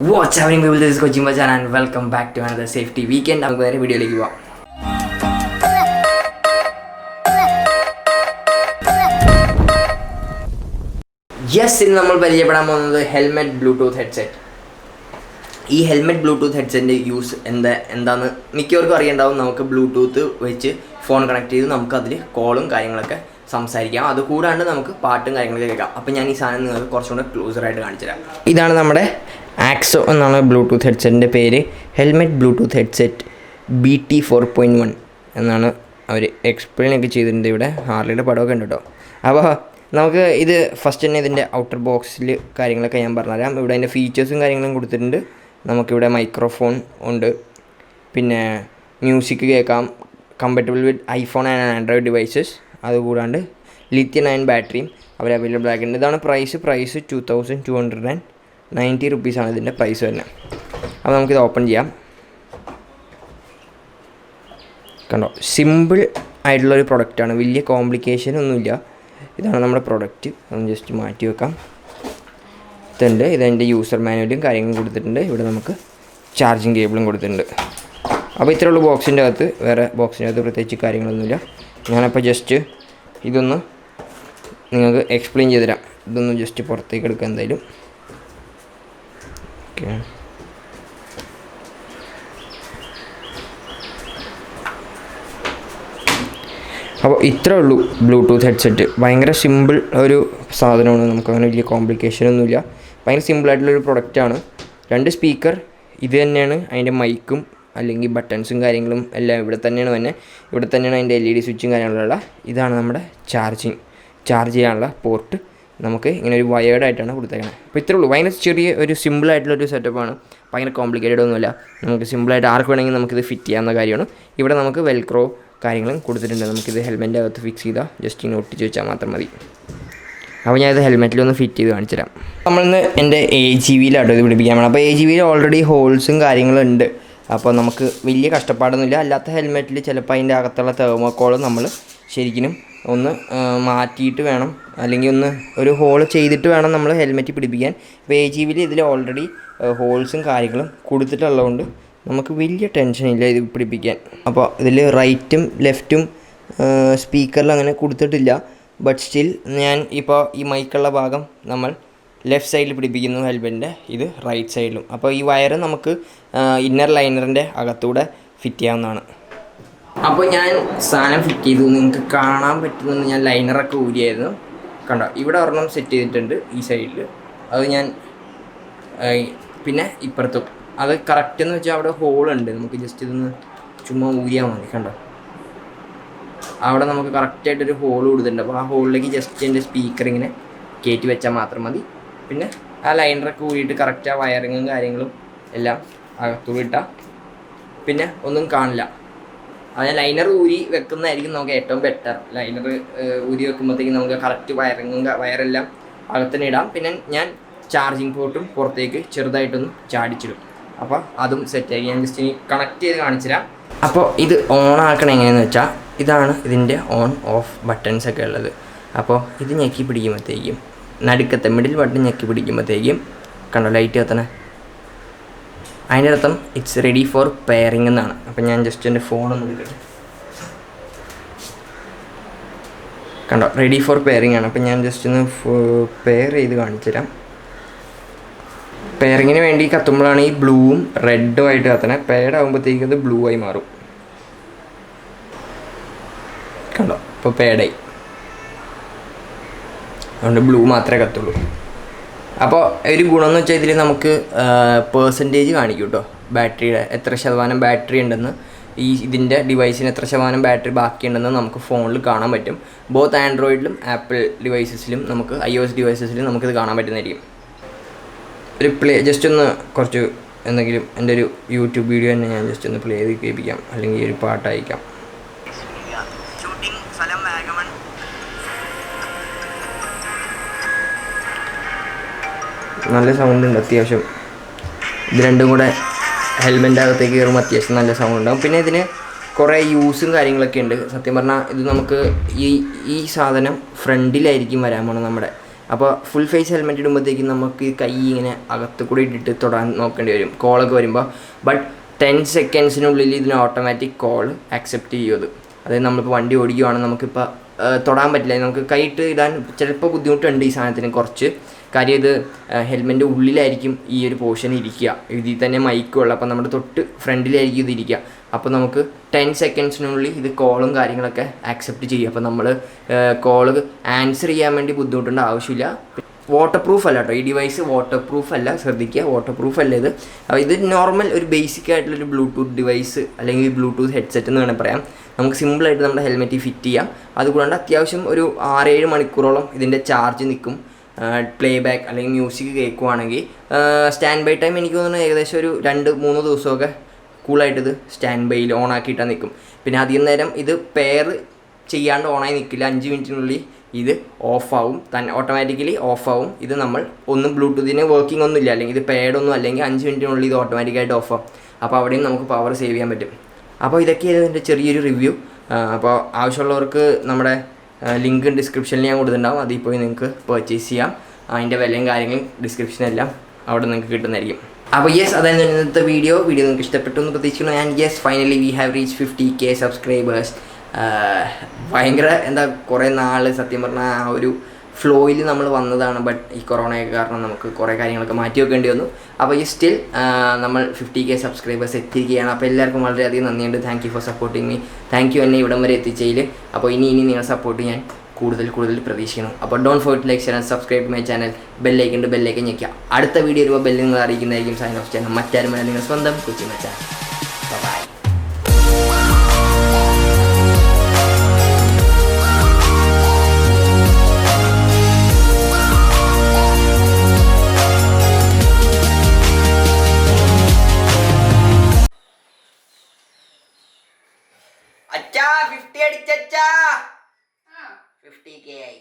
What's happening people, this is Kochi and welcome back to another safety weekend. നമുക്ക് വേറെ വീഡിയോയിലേക്ക് പോവാം. Yes, ഇന്ന് നമ്മൾ പരിചയപ്പെടാൻ പോകുന്നത് ഹെൽമെറ്റ് ബ്ലൂടൂത്ത് ഹെഡ്സെറ്റ്. ഈ ഹെൽമെറ്റ് ബ്ലൂടൂത്ത് ഹെഡ്സെറ്റിൻ്റെ യൂസ് എന്താണെന്ന് മിക്കവർക്കും അറിയണ്ടാവും. നമുക്ക് ബ്ലൂടൂത്ത് വെച്ച് ഫോൺ കണക്ട് ചെയ്ത് നമുക്കതിൽ കോളും കാര്യങ്ങളൊക്കെ സംസാരിക്കാം. അതുകൂടാണ്ട് നമുക്ക് പാട്ടും കാര്യങ്ങളൊക്കെ കേൾക്കാം. അപ്പോൾ ഞാൻ ഈ സാധനം നിങ്ങൾക്ക് കുറച്ചും കൂടെ ക്ലോസറായിട്ട് കാണിച്ചു തരാം. ഇതാണ് നമ്മുടെ ആക്സോ എന്നാണ് ബ്ലൂടൂത്ത് ഹെഡ്സെറ്റിൻ്റെ പേര്. ഹെൽമെറ്റ് ബ്ലൂടൂത്ത് ഹെഡ്സെറ്റ് BT 4.1 എന്നാണ് അവർ എക്സ്പ്ലെയിൻ ഒക്കെ ചെയ്തിട്ടുണ്ട്. ഇവിടെ ഹാർലിയുടെ പടമൊക്കെ ഉണ്ട് കേട്ടോ. അപ്പോൾ നമുക്ക് ഇത് ഫസ്റ്റ് തന്നെ ഇതിൻ്റെ ഔട്ടർ ബോക്സിൽ കാര്യങ്ങളൊക്കെ ഞാൻ പറഞ്ഞുതരാം. ഇവിടെ അതിൻ്റെ ഫീച്ചേഴ്സും കാര്യങ്ങളും കൊടുത്തിട്ടുണ്ട്. നമുക്കിവിടെ മൈക്രോഫോൺ ഉണ്ട്, പിന്നെ മ്യൂസിക് കേൾക്കാം, compatible with iPhone and Android devices. അതുകൂടാണ്ട് ലിഥിയം അയൺ ബാറ്ററിയും അവർ അവൈലബിൾ ആക്കിയിട്ടുണ്ട്. ഇതാണ് പ്രൈസ് 2290 റുപ്പീസാണ് ഇതിൻ്റെ പ്രൈസ് വരുന്നത്. അപ്പോൾ നമുക്കിത് ഓപ്പൺ ചെയ്യാം. കണ്ടോ, സിമ്പിൾ ആയിട്ടുള്ളൊരു പ്രൊഡക്റ്റാണ്, വലിയ കോംപ്ലിക്കേഷനൊന്നുമില്ല. ഇതാണ് നമ്മുടെ പ്രൊഡക്റ്റ്. ഒന്ന് ജസ്റ്റ് മാറ്റി വെക്കാം. ഇതുണ്ട്, ഇതെൻ്റെ യൂസർ മാനുവലും കാര്യങ്ങളും കൊടുത്തിട്ടുണ്ട്. ഇവിടെ നമുക്ക് ചാർജിങ് കേബിളും കൊടുത്തിട്ടുണ്ട്. അപ്പോൾ ഇത്രയുള്ള ബോക്സിൻ്റെ അകത്ത്, വേറെ ബോക്സിൻ്റെ അകത്ത് പ്രത്യേകിച്ച് കാര്യങ്ങളൊന്നുമില്ല. ഞാനപ്പോൾ ജസ്റ്റ് ഇതൊന്ന് നിങ്ങൾക്ക് എക്സ്പ്ലെയിൻ ചെയ്ത് തരാം. ഇതൊന്ന് ജസ്റ്റ് പുറത്തേക്ക് എടുക്കാം എന്തായാലും. ഓക്കെ, അപ്പോൾ ഇത്രേ ഉള്ളൂ ബ്ലൂടൂത്ത് ഹെഡ്സെറ്റ്. ഭയങ്കര സിമ്പിൾ ഒരു സാധനമാണ്. നമുക്കങ്ങനെ വലിയ കോംപ്ലിക്കേഷനൊന്നുമില്ല. ഭയങ്കര സിമ്പിളായിട്ടുള്ളൊരു പ്രൊഡക്റ്റാണ്. 2 സ്പീക്കർ ഇത് തന്നെയാണ്. അതിൻ്റെ മൈക്കും അല്ലെങ്കിൽ ബട്ടൺസും കാര്യങ്ങളും എല്ലാം ഇവിടെ തന്നെയാണ് തന്നെ. ഇവിടെ തന്നെയാണ് അതിൻ്റെ LED സ്വിച്ചും കാര്യങ്ങളുള്ള. ഇതാണ് നമ്മുടെ ചാർജ് ചെയ്യാനുള്ള പോർട്ട്. നമുക്ക് ഇങ്ങനെ ഒരു വയേർഡായിട്ടാണ് കൊടുത്തേക്കുന്നത്. അപ്പോൾ ഇത്രേ ഉള്ളൂ. ഭയങ്കര ചെറിയ ഒരു സിമ്പിളായിട്ടുള്ളൊരു സെറ്റപ്പാണ്. ഭയങ്കര കോംപ്ലിക്കേറ്റഡ് ഒന്നുമില്ല. നമുക്ക് സിമ്പിളായിട്ട് ആർക്ക് വേണമെങ്കിൽ നമുക്കിത് ഫിറ്റ് ചെയ്യാവുന്ന കാര്യമാണ്. ഇവിടെ നമുക്ക് വെൽക്രോ കാര്യങ്ങളും കൊടുത്തിട്ടുണ്ട്. നമുക്കിത് ഹെൽമെറ്റിൻ്റെ അകത്ത് ഫിക്സ് ചെയ്താൽ ജസ്റ്റ് ഇങ്ങനെ ഒട്ടിച്ച് വെച്ചാൽ മാത്രം മതി. അപ്പോൾ ഞാനിത് ഹെൽമെറ്റിലൊന്ന് ഫിറ്റ് ചെയ്ത് കാണിച്ചു തരാം. നമ്മളിന്ന് എൻ്റെ AGVയിലാട്ടോ ഇത് പിടിപ്പിക്കാൻ വേണം. അപ്പോൾ AGVയിൽ ഓൾറെഡി ഹോൾസും കാര്യങ്ങളും ഉണ്ട്. അപ്പോൾ നമുക്ക് വലിയ കഷ്ടപ്പാടൊന്നുമില്ല. അല്ലാത്ത ഹെൽമെറ്റിൽ ചിലപ്പോൾ അതിൻ്റെ അകത്തുള്ള തെർമോക്കോളും നമ്മൾ ശരിക്കും ഒന്ന് മാറ്റിയിട്ട് വേണം, അല്ലെങ്കിൽ ഒരു ഹോൾ ചെയ്തിട്ട് വേണം നമ്മൾ ഹെൽമെറ്റ് പിടിപ്പിക്കാൻ. ഇപ്പോൾ AGVയിൽ ഇതിൽ ഓൾറെഡി ഹോൾസും കാര്യങ്ങളും കൊടുത്തിട്ടുള്ളതുകൊണ്ട് നമുക്ക് വലിയ ടെൻഷനില്ല ഇത് പിടിപ്പിക്കാൻ. അപ്പോൾ ഇതിൽ റൈറ്റും ലെഫ്റ്റും സ്പീക്കറിൽ അങ്ങനെ കൊടുത്തിട്ടില്ല. ബട്ട് സ്റ്റിൽ ഞാൻ ഇപ്പോൾ ഈ മൈക്കുള്ള ഭാഗം നമ്മൾ ലെഫ്റ്റ് സൈഡിൽ പിടിപ്പിക്കുന്നു ഹെൽമെറ്റിൻ്റെ, ഇത് റൈറ്റ് സൈഡിലും. അപ്പോൾ ഈ വയറ് നമുക്ക് ഇന്നർ ലൈനറിൻ്റെ അകത്തൂടെ ഫിറ്റ് ചെയ്യാവുന്നതാണ്. അപ്പോൾ ഞാൻ സാധനം ഫിറ്റ് ചെയ്തു. നിങ്ങൾക്ക് കാണാൻ പറ്റുന്നത് ഞാൻ ലൈനറൊക്കെ ഊരിയായിരുന്നു. കണ്ടോ, ഇവിടെ ഒരെണ്ണം സെറ്റ് ചെയ്തിട്ടുണ്ട് ഈ സൈഡിൽ. അത് ഞാൻ പിന്നെ ഇപ്പുറത്തും അത് കറക്റ്റ് എന്ന് വെച്ചാൽ അവിടെ ഹോളുണ്ട്. നമുക്ക് ജസ്റ്റ് ഇതൊന്ന് ചുമ്മാ ഊരിയാൽ മതി. കണ്ടോ, അവിടെ നമുക്ക് കറക്റ്റായിട്ടൊരു ഹോൾ കൊടുത്തിട്ടുണ്ട്. അപ്പോൾ ആ ഹോളിലേക്ക് ജസ്റ്റ് എൻ്റെ സ്പീക്കർ ഇങ്ങനെ കയറ്റി വെച്ചാൽ മാത്രം മതി. പിന്നെ ആ ലൈനറൊക്കെ ഊരിയിട്ട് കറക്റ്റ് ആ വയറിങ്ങും കാര്യങ്ങളും എല്ലാം അകത്തൂടി ഇട്ടാൽ പിന്നെ ഒന്നും കാണില്ല. അത് ലൈനർ ഊരി വെക്കുന്നതായിരിക്കും നമുക്ക് ഏറ്റവും ബെറ്റർ. ലൈനർ ഊരി വെക്കുമ്പോഴത്തേക്കും നമുക്ക് കറക്റ്റ് വയറെല്ലാം അകത്തന്നെ ഇടാം. പിന്നെ ഞാൻ ചാർജിങ് പോർട്ടും പുറത്തേക്ക് ചെറുതായിട്ടൊന്ന് ചാടിച്ചിടും. അപ്പോൾ അതും സെറ്റാക്കി ഞാൻ ജസ്റ്റ് ഇനി കണക്ട് ചെയ്ത് കാണിച്ചുതരാം. അപ്പോൾ ഇത് ഓൺ ആക്കണം എങ്ങനെയെന്ന് വെച്ചാൽ, ഇതാണ് ഇതിൻ്റെ ഓൺ ഓഫ് ബട്ടൺസൊക്കെ ഉള്ളത്. അപ്പോൾ ഇത് ഞെക്കി പിടിക്കുമ്പോഴത്തേക്കും, നടുക്കത്തെ മിഡിൽ ബട്ടൺ ഞെക്കി പിടിക്കുമ്പോഴത്തേക്കും കണ്ടോ ലൈറ്റ് കത്തണേ. അതിൻ്റെ അർത്ഥം ഇറ്റ്സ് റെഡി ഫോർ പെയറിംഗ് എന്നാണ്. അപ്പോൾ ഞാൻ ജസ്റ്റ് എൻ്റെ ഫോണൊന്ന് എടുക്കട്ടെ. കണ്ടോ, റെഡി ഫോർ പെയറിംഗ് ആണ്. അപ്പോൾ ഞാൻ ജസ്റ്റ് ഒന്ന് പെയർ ചെയ്ത് കാണിച്ചു തരാം. പെയറിങ്ങിന് വേണ്ടി കത്തുമ്പോഴാണ് ഈ ബ്ലൂവും റെഡും ആയിട്ട് കത്തണേ. പെയർഡ് ആകുമ്പോഴത്തേക്കും അത് ബ്ലൂ ആയി മാറും. കണ്ടോ, ഇപ്പോൾ പെയർഡായി. അതുകൊണ്ട് ബ്ലൂ മാത്രമേ കത്തുള്ളൂ. അപ്പോൾ ഒരു ഗുണമെന്ന് വെച്ചാൽ ഇതിൽ നമുക്ക് പേഴ്സൻറ്റേജ് കാണിക്കും കേട്ടോ, ബാറ്ററിയുടെ എത്ര ശതമാനം ബാറ്ററി ഉണ്ടെന്ന്. ഇതിൻ്റെ ഡിവൈസിന് എത്ര ശതമാനം ബാറ്ററി ബാക്കിയുണ്ടെന്ന് നമുക്ക് ഫോണിൽ കാണാൻ പറ്റും. ബോത്ത് ആൻഡ്രോയിഡിലും ആപ്പിൾ ഡിവൈസസിലും നമുക്ക് iOS ഡിവൈസസിലും നമുക്കിത് കാണാൻ പറ്റുന്നതായിരിക്കും. ഒരു ജസ്റ്റ് ഒന്ന് കുറച്ച് എന്തെങ്കിലും എൻ്റെ ഒരു യൂട്യൂബ് വീഡിയോ തന്നെ ഞാൻ ജസ്റ്റ് ഒന്ന് പ്ലേ ചെയ്ത് കേൾപ്പിക്കാം, അല്ലെങ്കിൽ ഒരു പാട്ട് അയക്കാം. നല്ല സൗണ്ട് ഉണ്ട് അത്യാവശ്യം. ഇത് രണ്ടും കൂടെ ഹെൽമെറ്റിൻ്റെ അകത്തേക്ക് കയറുമ്പോൾ അത്യാവശ്യം നല്ല സൗണ്ട് ഉണ്ടാകും. പിന്നെ ഇതിന് കുറേ യൂസും കാര്യങ്ങളൊക്കെ ഉണ്ട്. സത്യം പറഞ്ഞാൽ ഇത് നമുക്ക് ഈ സാധനം ഫ്രണ്ടിലായിരിക്കും വരാൻ പോകണം. നമ്മുടെ അപ്പോൾ ഫുൾ ഫേസ് ഹെൽമെറ്റ് ഇടുമ്പോഴത്തേക്കും നമുക്ക് കൈ ഇങ്ങനെ അകത്ത് കൂടി ഇട്ടിട്ട് തൊടാൻ നോക്കേണ്ടി വരും കോളൊക്കെ വരുമ്പോൾ. ബട്ട് 10 സെക്കൻഡ്സിനുള്ളിൽ ഇതിന് ഓട്ടോമാറ്റിക് കോൾ ആക്സെപ്റ്റ് ചെയ്യും. അതായത് നമ്മളിപ്പോൾ വണ്ടി ഓടിക്കുകയാണെങ്കിൽ നമുക്കിപ്പോൾ തൊടാൻ പറ്റില്ല, നമുക്ക് കൈയിട്ട് ഇടാൻ ചിലപ്പോൾ ബുദ്ധിമുട്ടുണ്ട് ഈ സാധനത്തിന് കുറച്ച്. കാര്യം ഇത് ഹെൽമെറ്റിൻ്റെ ഉള്ളിലായിരിക്കും ഈ ഒരു പോർഷൻ ഇരിക്കുക, ഇതിൽ തന്നെ മൈക്കുള്ള, അപ്പോൾ നമ്മുടെ തൊട്ട് ഫ്രണ്ടിലായിരിക്കും ഇത് ഇരിക്കുക. അപ്പോൾ നമുക്ക് 10 സെക്കൻഡ്സിനുള്ളിൽ ഇത് കോളും കാര്യങ്ങളൊക്കെ ആക്സെപ്റ്റ് ചെയ്യും. അപ്പോൾ നമ്മൾ കോള് ആൻസർ ചെയ്യാൻ വേണ്ടി ബുദ്ധിമുട്ടേണ്ട ആവശ്യമില്ല. വാട്ടർ പ്രൂഫ് അല്ല കേട്ടോ, ഈ ഡിവൈസ് വാട്ടർ പ്രൂഫ് അല്ല, ശ്രദ്ധിക്കുക, വാട്ടർ പ്രൂഫ് അല്ല ഇത്. അപ്പോൾ ഇത് നോർമൽ ഒരു ബേസിക് ആയിട്ടുള്ളൊരു ബ്ലൂടൂത്ത് ഡിവൈസ് അല്ലെങ്കിൽ ബ്ലൂടൂത്ത് ഹെഡ്സെറ്റ് എന്ന് വേണമെങ്കിൽ പറയാം. നമുക്ക് സിമ്പിളായിട്ട് നമ്മുടെ ഹെൽമെറ്റിൽ ഫിറ്റ് ചെയ്യാം. അതുകൂടാണ്ട് അത്യാവശ്യം ഒരു 6-7 മണിക്കൂറോളം ഇതിൻ്റെ ചാർജ് നിൽക്കും. പ്ലേ ബാക്ക് അല്ലെങ്കിൽ മ്യൂസിക് കേൾക്കുവാണെങ്കിൽ സ്റ്റാൻഡ് ബൈ ടൈം എനിക്ക് തോന്നുന്നു ഏകദേശം ഒരു 2-3 ദിവസമൊക്കെ കൂളായിട്ടിത് സ്റ്റാൻഡ് ബൈയിൽ ഓണാക്കിയിട്ടാൽ നിൽക്കും. പിന്നെ അധികം നേരം ഇത് പെയർ ചെയ്യാണ്ട് ഓണായി നിൽക്കില്ല, 5 മിനിറ്റിനുള്ളിൽ ഇത് ഓഫാവും, തന്നെ ഓട്ടോമാറ്റിക്കലി ഓഫാവും. ഇത് നമ്മൾ ഒന്നും ബ്ലൂടൂത്തിന് വർക്കിംഗ് ഒന്നുമില്ല, അല്ലെങ്കിൽ ഇത് പേഡൊന്നും അല്ലെങ്കിൽ 5 മിനിറ്റിനുള്ളിൽ ഇത് ഓട്ടോമാറ്റിക്കായിട്ട് ഓഫാവും. അപ്പോൾ അവിടെയും നമുക്ക് പവർ സേവ് ചെയ്യാൻ പറ്റും. അപ്പോൾ ഇതൊക്കെയാണ് എൻ്റെ ചെറിയൊരു റിവ്യൂ. അപ്പോൾ ആവശ്യമുള്ളവർക്ക് നമ്മുടെ ലിങ്ക് ഡിസ്ക്രിപ്ഷനിൽ ഞാൻ കൊടുത്തിട്ടുണ്ടാവും, അതിൽ പോയി നിങ്ങൾക്ക് പർച്ചേസ് ചെയ്യാം. അതിൻ്റെ വിലയും കാര്യങ്ങളും ഡിസ്ക്രിപ്ഷനെല്ലാം അവിടെ നിങ്ങൾക്ക് കിട്ടുന്നതായിരിക്കും. അപ്പോൾ യെസ്, അതായത് ഇന്നത്തെ വീഡിയോ നിങ്ങൾക്ക് ഇഷ്ടപ്പെട്ടു എന്ന് പ്രതീക്ഷിക്കുന്നു. And yes, finally we have reach 50K subscribers. ഭയങ്കര കുറേ നാൾ സത്യം പറഞ്ഞാൽ ആ ഒരു ഫ്ലോയിൽ നമ്മൾ വന്നതാണ്. ബട്ട് ഈ കൊറോണയൊക്കെ കാരണം നമുക്ക് കുറേ കാര്യങ്ങളൊക്കെ മാറ്റി വെക്കേണ്ടി വന്നു. അപ്പോൾ ഈ സ്റ്റിൽ നമ്മൾ 50K സബ്സ്ക്രൈബേഴ്സ് എത്തിയിരിക്കുകയാണ്. അപ്പോൾ എല്ലാവർക്കും വളരെയധികം നന്ദിയുണ്ട്. Thank you for supporting me. Thank you എന്നെ ഇവിടം വരെ എത്തിച്ചതിൽ. അപ്പോൾ ഇനി നിങ്ങൾ സപ്പോർട്ട് ഞാൻ കൂടുതൽ പ്രതീക്ഷിക്കണം. അപ്പോൾ don't forget like share and subscribe to my channel. ബെല്ലൈക്കൻ ഞെക്കുക. അടുത്ത വീഡിയോ വരുമ്പോൾ ബെല്ലിൽ നിങ്ങൾ അറിയിക്കുന്നതായിരിക്കും. സൈൻ ഓഫ് ചാനൽ മറ്റാരുമല്ല, നിങ്ങൾ സ്വന്തം കൊച്ചി മച്ചാൻ. ബൈ. അച്ഛാ 50 അടിച്ചച്ചാ, 50K ആയി.